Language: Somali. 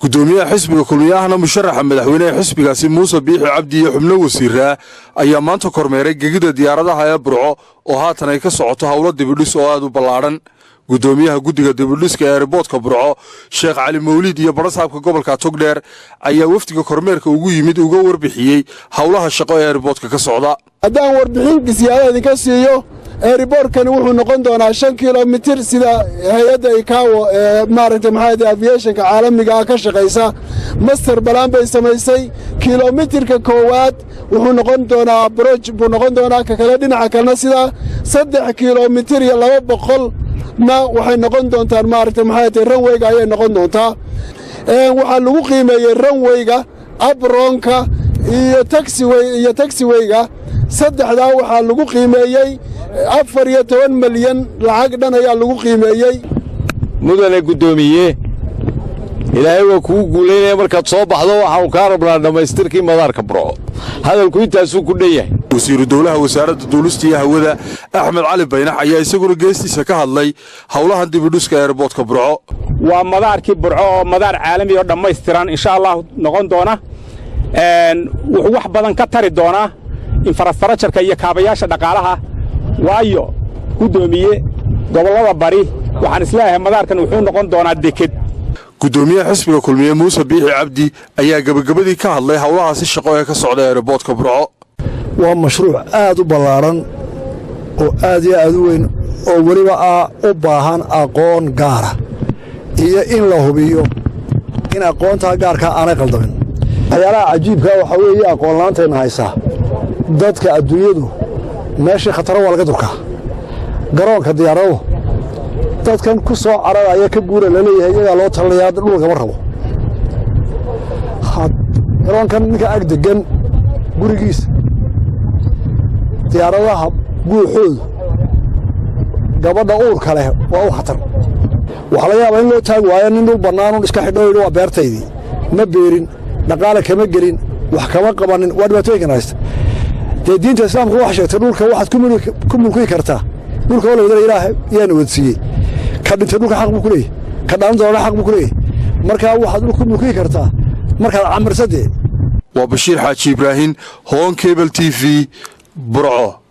gudoomiyaha xisbiga kulmiyahana musharaxa madaxweynaha xisbigaasi Muuse Biixi Cabdi iyo xubno wasiirra ayaa maanta kormeeray gegida diyaaradaha ee Burco oo haatan ay ka socoto hawlo dibadhis oo aad u ballaaran. gudoomiyaha guddiga dibadhiska ee airportka Burco Sheekh Cali Mawlid iyo barasaabka gobolka Togdheer ayaa wafdiga kormeerka ugu yimid uga warbixiyay hawlaha shaqo ee airportka ka socda. haddaan warbixin siyaadada ka siiyo airportkani wuxuu noqon doonaa 5 kilomitir sida hay'adda ICAO maaragtay maxay aviationka caalamiga ah ka shaqeysa master plan bay samaysay kilomitirka koowaad wuxuu noqon doonaa approach buu noqon doonaa ka kale dhinaca kalena sida 3 kilomitir iyo 200 na waxay noqon doontaan maaragtay maxay runwayga ayay noqon doontaa waxa lagu qiimeeyay runwayga apronka iyo taxiwayga saddexda waxa lagu qiimeeyay 14 milyan lacag dhan ayaa lagu qiimeeyay. mudane gudoomiye ilaahay waa kugu guuleynaya markaad soo baxdo waxa uu ka rabnaa dhamaystirkii madaarka Burco hadalku intaas uu ku dheeyay. wasiiru dawlaha wasaaradda duulista iyo hawada Axmed Cali Baynax ayaa isaguna geestiisa ka hadlay hawlahan dibadhiska airportka Burco. waa madaarkii Burco oo madaar caalami oo dhammaystiran insha Allah noqon doona wuxuu wax badan ka tari doona infrastructure-ka iyo kaabayaasha dhaqaalaha waayo gudoomiye gobolada bari waxaan islaahay madaarkan wuxuu noqon doonaa deked. gudoomiyaha xisbiga kulmiye Muuse Biixi Cabdi ayaa gabagabadii ka hadlay hawlahaasi shaqo ee ka socda airportka Burco. waa mashruuc aad u ballaaran oo aad iyo aad u weyn oo weliba u baahan aqoon gaara iyo in la hubiyo in aqoonta gaarka aanay qaldamin. waxyaalaha cajiibka waxa weeye aqoon la'aanteena haysa dadka adduunyadu meesha khatar waa laga durkaa garoonka diyaarado dadkan ku soo cararaya ka guura la leeyahay iyaga loo talinayaa dhulka ma rabo garoonkan ninka ag degan gurigiisa diyaaradaha guuxoodu gabadha uurka leh waa u khatar waxa laga yaabaa in loo taag waayo nin dhul bannaan iska xidho waa beertaydii ma beerin dhaqaale kama gelin wax kama qabanin waa dhibaatooyinkan haysta dee diinta islaamku wax sheegtay dhulka waxaad ku mulki kartaa dhulka oo la wadana ilaahay yaana wadsiiyey ka dhintay dhulka xaq buu ku leeyahay ka dhalan doona xaq buu ku leeyahay markaa waxaad dhulka ku mulki kartaa markaad camirsadee. waa Bashiir Xaaji Ibraahin Hoon Cable TV Burco.